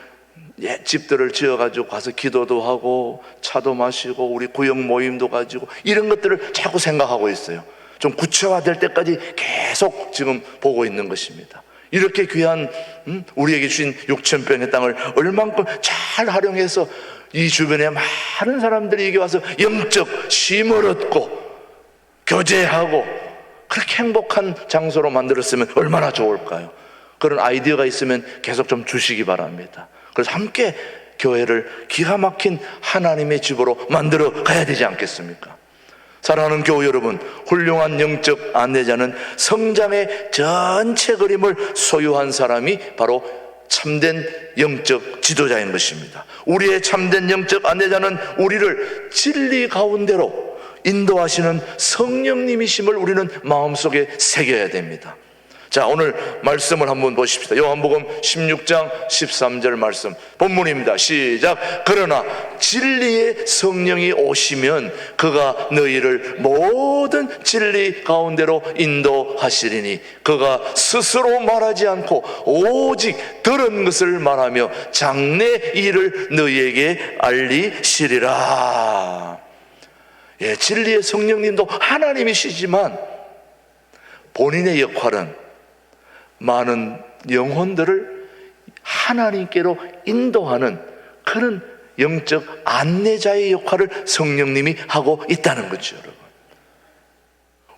집들을 지어가지고 가서 기도도 하고 차도 마시고 우리 구역 모임도 가지고 이런 것들을 자꾸 생각하고 있어요. 좀 구체화될 때까지 계속 지금 보고 있는 것입니다. 이렇게 귀한 우리에게 주신 6,000평의 땅을 얼만큼 잘 활용해서 이 주변에 많은 사람들이 여기 와서 영적 쉼을 얻고 교제하고 그렇게 행복한 장소로 만들었으면 얼마나 좋을까요? 그런 아이디어가 있으면 계속 좀 주시기 바랍니다. 그래서 함께 교회를 기가 막힌 하나님의 집으로 만들어 가야 되지 않겠습니까? 사랑하는 교우 여러분, 훌륭한 영적 안내자는 성장의 전체 그림을 소유한 사람이 바로 참된 영적 지도자인 것입니다. 우리의 참된 영적 안내자는 우리를 진리 가운데로 인도하시는 성령님이심을 우리는 마음속에 새겨야 됩니다. 자, 오늘 말씀을 한번 보십시다. 요한복음 16장 13절 말씀 본문입니다. 시작. 그러나 진리의 성령이 오시면 그가 너희를 모든 진리 가운데로 인도하시리니 그가 스스로 말하지 않고 오직 들은 것을 말하며 장래 일을 너희에게 알리시리라. 예, 진리의 성령님도 하나님이시지만 본인의 역할은 많은 영혼들을 하나님께로 인도하는 그런 영적 안내자의 역할을 성령님이 하고 있다는 거죠, 여러분.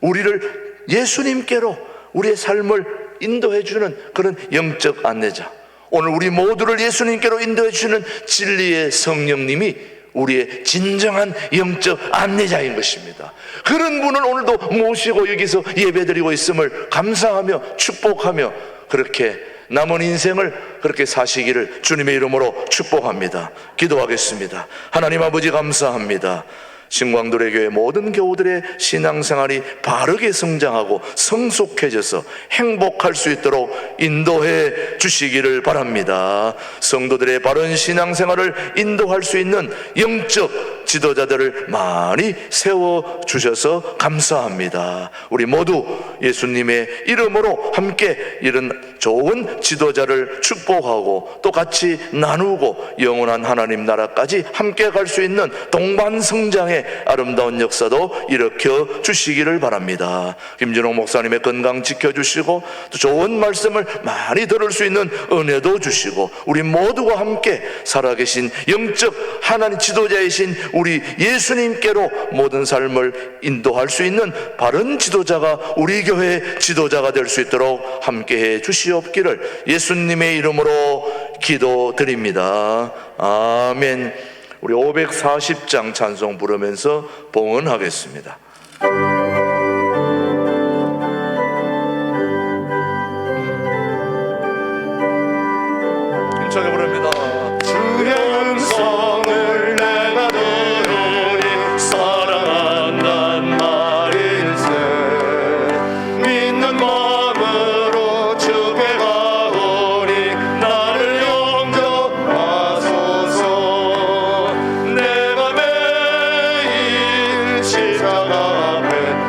우리를 예수님께로 우리의 삶을 인도해 주는 그런 영적 안내자, 오늘 우리 모두를 예수님께로 인도해 주시는 진리의 성령님이 우리의 진정한 영적 안내자인 것입니다. 그런 분을 오늘도 모시고 여기서 예배드리고 있음을 감사하며 축복하며 그렇게 남은 인생을 그렇게 사시기를 주님의 이름으로 축복합니다. 기도하겠습니다. 하나님 아버지, 감사합니다. 신광두레교회 모든 교우들의 신앙생활이 바르게 성장하고 성숙해져서 행복할 수 있도록 인도해 주시기를 바랍니다. 성도들의 바른 신앙생활을 인도할 수 있는 영적 지도자들을 많이 세워주셔서 감사합니다. 우리 모두 예수님의 이름으로 함께 이런 좋은 지도자를 축복하고 또 같이 나누고 영원한 하나님 나라까지 함께 갈 수 있는 동반성장의 아름다운 역사도 일으켜 주시기를 바랍니다. 김준홍 목사님의 건강 지켜주시고 또 좋은 말씀을 많이 들을 수 있는 은혜도 주시고 우리 모두가 함께 살아계신 영적 하나님 지도자이신 우리 예수님께로 모든 삶을 인도할 수 있는 바른 지도자가 우리 교회 지도자가 될 수 있도록 함께해 주시옵기를 예수님의 이름으로 기도드립니다. 아멘. 우리 540장 찬송 부르면서 봉헌하겠습니다. 힘차게 부릅니다. 주의 음성을 내가 들으니 사랑한단 말일세. 믿는 마음으로 주께 가오니 나를 영접하소서. 내가 매일 십자가 앞에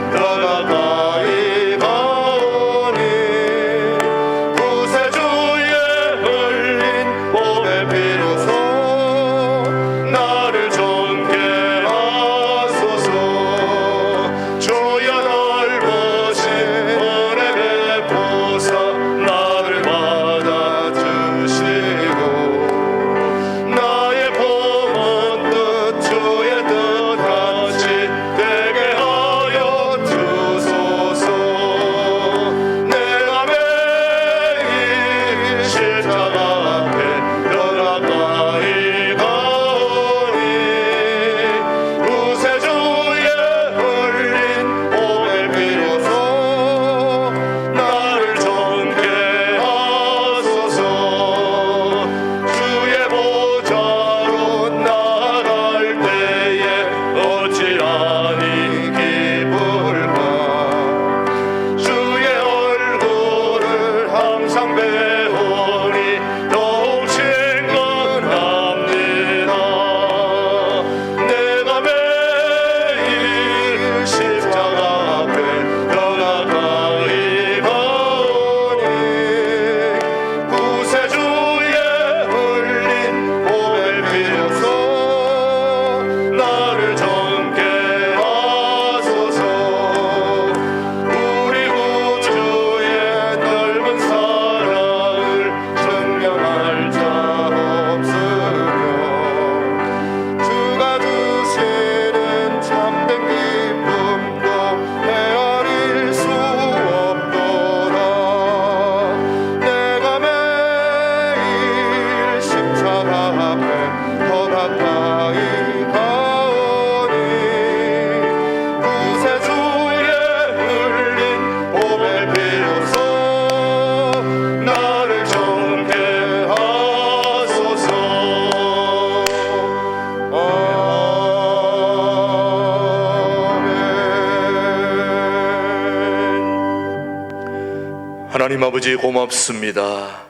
하나님 아버지 고맙습니다.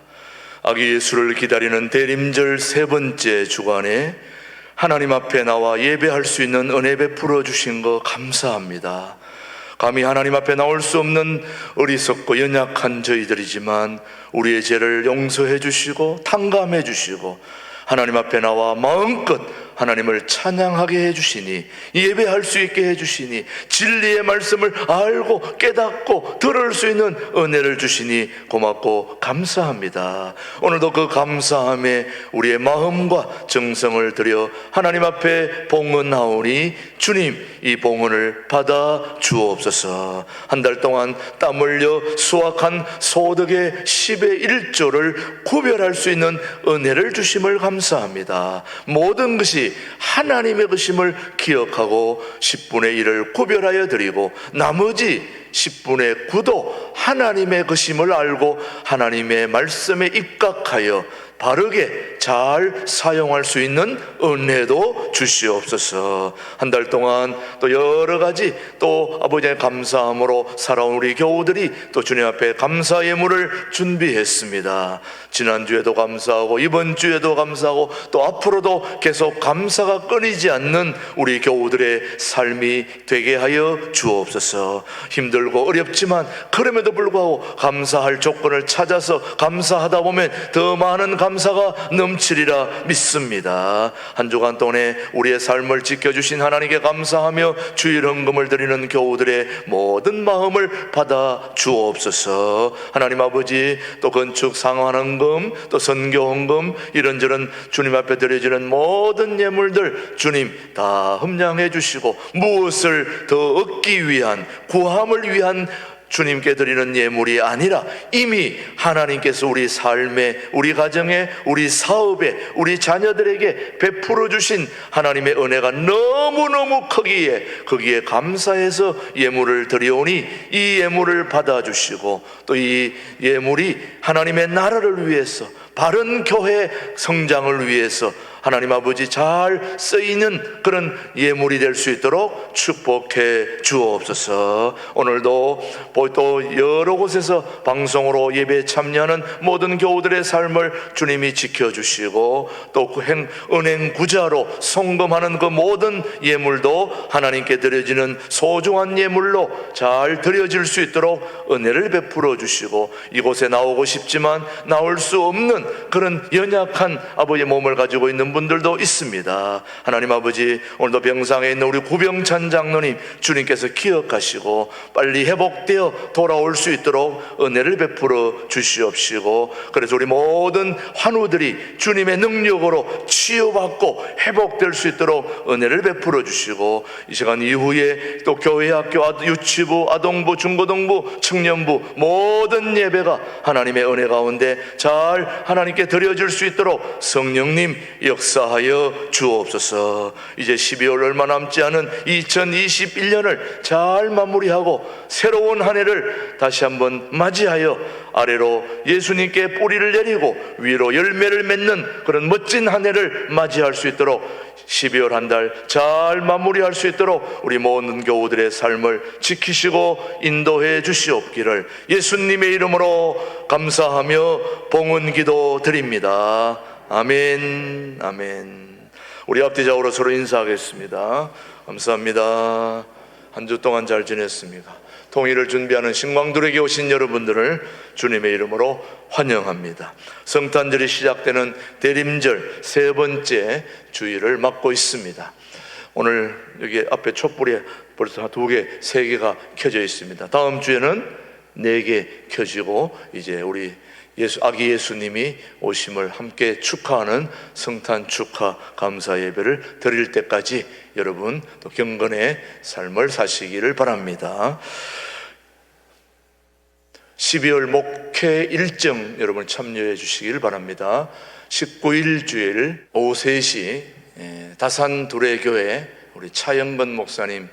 아기 예수를 기다리는 대림절 세 번째 주간에 하나님 앞에 나와 예배할 수 있는 은혜 베풀어 주신 거 감사합니다. 감히 하나님 앞에 나올 수 없는 어리석고 연약한 저희들이지만 우리의 죄를 용서해 주시고 탕감해 주시고 하나님 앞에 나와 마음껏 하나님을 찬양하게 해주시니, 예배할 수 있게 해주시니, 진리의 말씀을 알고 깨닫고 들을 수 있는 은혜를 주시니 고맙고 감사합니다. 오늘도 그 감사함에 우리의 마음과 정성을 들여 하나님 앞에 봉헌하오니 주님, 이 봉헌을 받아 주옵소서. 한 달 동안 땀 흘려 수확한 소득의 10의 1조를 구별할 수 있는 은혜를 주심을 감사합니다. 모든 것이 하나님의 것임을 기억하고 10분의 1을 구별하여 드리고 나머지 10분의 9도 하나님의 것임을 알고 하나님의 말씀에 입각하여 바르게 잘 사용할 수 있는 은혜도 주시옵소서. 한 달 동안 또 여러 가지 또 아버지의 감사함으로 살아온 우리 교우들이 또 주님 앞에 감사 예물을 준비했습니다. 지난주에도 감사하고 이번 주에도 감사하고 또 앞으로도 계속 감사가 끊이지 않는 우리 교우들의 삶이 되게 하여 주옵소서. 힘들고 어렵지만 그럼에도 불구하고 감사할 조건을 찾아서 감사하다 보면 더 많은 감사가 넘치리라 믿습니다. 한 주간 동안에 우리의 삶을 지켜주신 하나님께 감사하며 주일 헌금을 드리는 교우들의 모든 마음을 받아 주옵소서. 하나님 아버지, 또 건축 상환 헌금, 또 선교 헌금, 이런저런 주님 앞에 드려지는 모든 예물들 주님 다 흠량해 주시고 무엇을 더 얻기 위한, 구함을 위한 주님께 드리는 예물이 아니라 이미 하나님께서 우리 삶에, 우리 가정에, 우리 사업에, 우리 자녀들에게 베풀어 주신 하나님의 은혜가 너무너무 크기에 거기에 감사해서 예물을 드려오니 이 예물을 받아주시고 또 이 예물이 하나님의 나라를 위해서, 바른 교회 성장을 위해서 하나님 아버지 잘 쓰이는 그런 예물이 될 수 있도록 축복해 주옵소서. 오늘도 또 여러 곳에서 방송으로 예배에 참여하는 모든 교우들의 삶을 주님이 지켜주시고 또 그 은행 구자로 송금하는 그 모든 예물도 하나님께 드려지는 소중한 예물로 잘 드려질 수 있도록 은혜를 베풀어 주시고, 이곳에 나오고 싶지만 나올 수 없는 그런 연약한 아버지의 몸을 가지고 있는 분들도 있습니다. 하나님 아버지, 오늘도 병상에 있는 우리 구병찬 장로님 주님께서 기억하시고 빨리 회복되어 돌아올 수 있도록 은혜를 베풀어 주시옵시고, 그래서 우리 모든 환우들이 주님의 능력으로 치유받고 회복될 수 있도록 은혜를 베풀어 주시고, 이 시간 이후에 또 교회, 학교, 유치부, 아동부, 중고등부, 청년부 모든 예배가 하나님의 은혜 가운데 잘 하나님께 드려질 수 있도록 성령님 역사하여 주옵소서. 이제 12월 얼마 남지 않은 2021년을 잘 마무리하고 새로운 한 해를 다시 한번 맞이하여 아래로 예수님께 뿌리를 내리고 위로 열매를 맺는 그런 멋진 한 해를 맞이할 수 있도록 12월 한 달 잘 마무리할 수 있도록 우리 모든 교우들의 삶을 지키시고 인도해 주시옵기를 예수님의 이름으로 감사하며 봉헌기도 드립니다. 아멘, 아멘. 우리 앞뒤좌우로 서로 인사하겠습니다. 감사합니다. 한 주 동안 잘 지냈습니까? 통일을 준비하는 신광들에게 오신 여러분들을 주님의 이름으로 환영합니다. 성탄절이 시작되는 대림절 세 번째 주일을 맞고 있습니다. 오늘 여기 앞에 촛불이 벌써 두 개, 세 개가 켜져 있습니다. 다음 주에는 네 개 켜지고 이제 우리 아기 예수님이 오심을 함께 축하하는 성탄 축하 감사 예배를 드릴 때까지 여러분 또 경건의 삶을 사시기를 바랍니다. 12월 목회 일정 여러분 참여해 주시길 바랍니다. 19일 주일 오후 3시 다산 두레교회 우리 차영건 목사님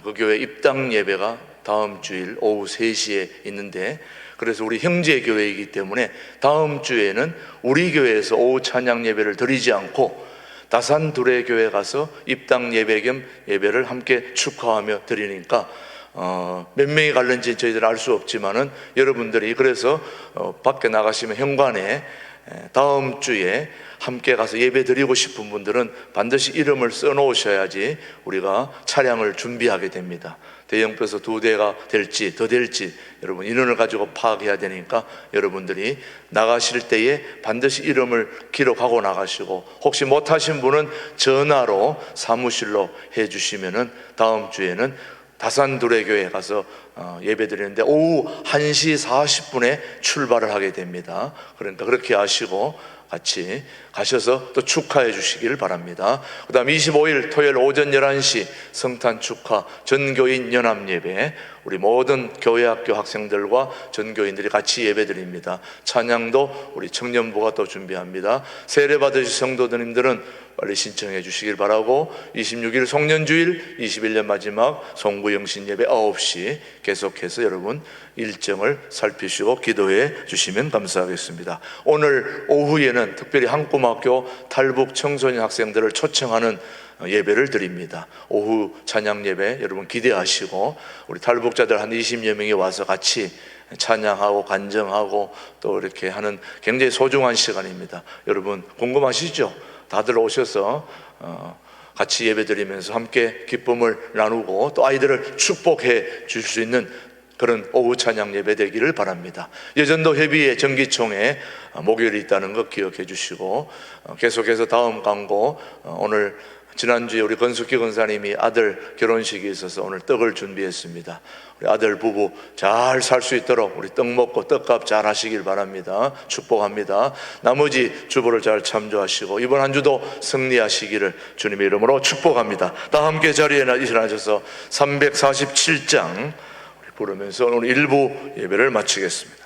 그 교회 입당 예배가 다음 주일 오후 3시에 있는데, 그래서 우리 형제 교회이기 때문에 다음 주에는 우리 교회에서 오후 찬양 예배를 드리지 않고 다산 두레 교회 가서 입당 예배 겸 예배를 함께 축하하며 드리니까 몇 명이 갈는지 저희들 알 수 없지만은 여러분들이 그래서 밖에 나가시면 현관에 다음 주에 함께 가서 예배 드리고 싶은 분들은 반드시 이름을 써놓으셔야지 우리가 차량을 준비하게 됩니다. 대형버스 2대가 될지 더 될지 여러분 인원을 가지고 파악해야 되니까 여러분들이 나가실 때에 반드시 이름을 기록하고 나가시고, 혹시 못하신 분은 전화로 사무실로 해주시면은 다음 주에는 다산두레교회 가서 예배 드리는데 오후 1시 40분에 출발을 하게 됩니다. 그러니까 그렇게 하시고 같이 가셔서 또 축하해 주시길 바랍니다. 그 다음 25일 토요일 오전 11시 성탄 축하 전교인 연합예배, 우리 모든 교회학교 학생들과 전교인들이 같이 예배 드립니다. 찬양도 우리 청년부가 또 준비합니다. 세례 받으실 성도님들은 빨리 신청해 주시길 바라고, 26일 송년주일, 21년 마지막 송구영신 예배 9시 계속해서 여러분 일정을 살피시고 기도해 주시면 감사하겠습니다. 오늘 오후에는 특별히 한꿈학교 탈북 청소년 학생들을 초청하는 예배를 드립니다. 오후 찬양 예배 여러분 기대하시고, 우리 탈북자들 한 20여 명이 와서 같이 찬양하고 간정하고 또 이렇게 하는 굉장히 소중한 시간입니다. 여러분 궁금하시죠? 다들 오셔서 같이 예배드리면서 함께 기쁨을 나누고 또 아이들을 축복해 줄 수 있는 그런 오후 찬양 예배 되기를 바랍니다. 여전도 회비의 정기총회 목요일이 있다는 것 기억해 주시고, 계속해서 다음 광고, 오늘 지난주에 우리 건숙기 권사님이 아들 결혼식이 있어서 오늘 떡을 준비했습니다. 우리 아들 부부 잘 살 수 있도록 우리 떡 먹고 떡값 잘 하시길 바랍니다. 축복합니다. 나머지 주보를 잘 참조하시고 이번 한 주도 승리하시기를 주님의 이름으로 축복합니다. 다 함께 자리에 일어나셔서 347장 부르면서 오늘 1부 예배를 마치겠습니다.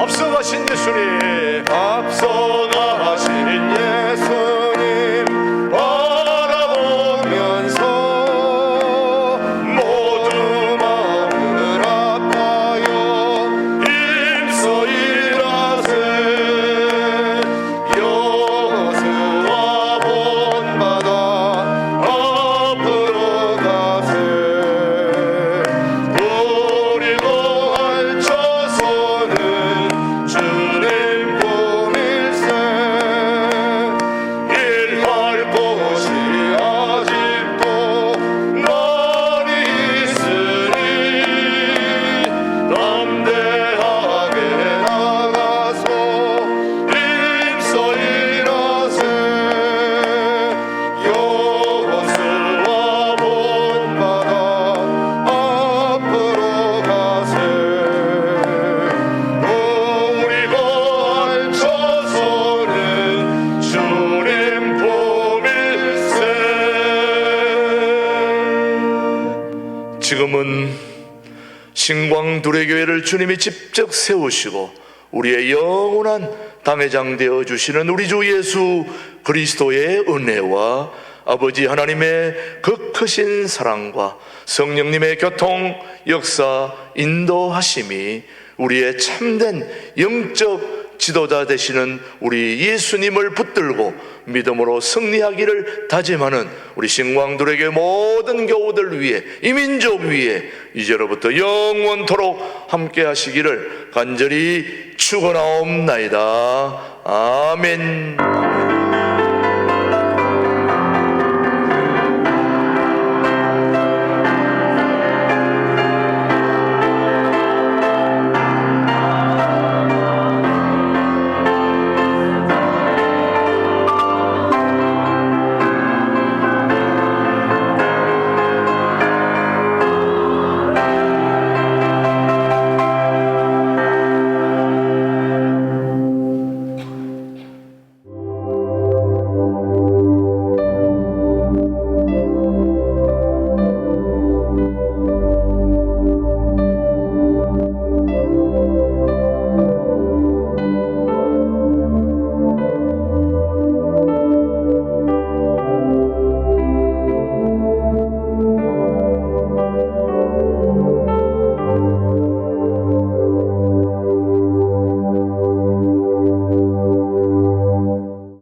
앞서가신 예수님, 앞서가신 예수님 바라보면서 모두 마음을 아파요 힘써 일하세. 여호수아 본받아 앞으로 가세. 우리도 알쳐서는 주님 품일세. 일할 곳이 아직도 많이 있으니 담대하게 나가서 힘써 일하세. 여호수아 본받아 앞으로 가세. 우리가 알쳐서는 주님 품일세. 지금은 신광두레교회를 주님이 직접 세우시고 우리의 영원한 당회장 되어 주시는 우리 주 예수 그리스도의 은혜와 아버지 하나님의 그 크신 사랑과 성령님의 교통, 역사, 인도하심이 우리의 참된 영적 지도자 되시는 우리 예수님을 붙들고 믿음으로 승리하기를 다짐하는 우리 신광두레교회 모든 교우들 위해, 이 민족 위해 이제로부터 영원토록 함께 하시기를 간절히 축원하옵나이다. 아멘.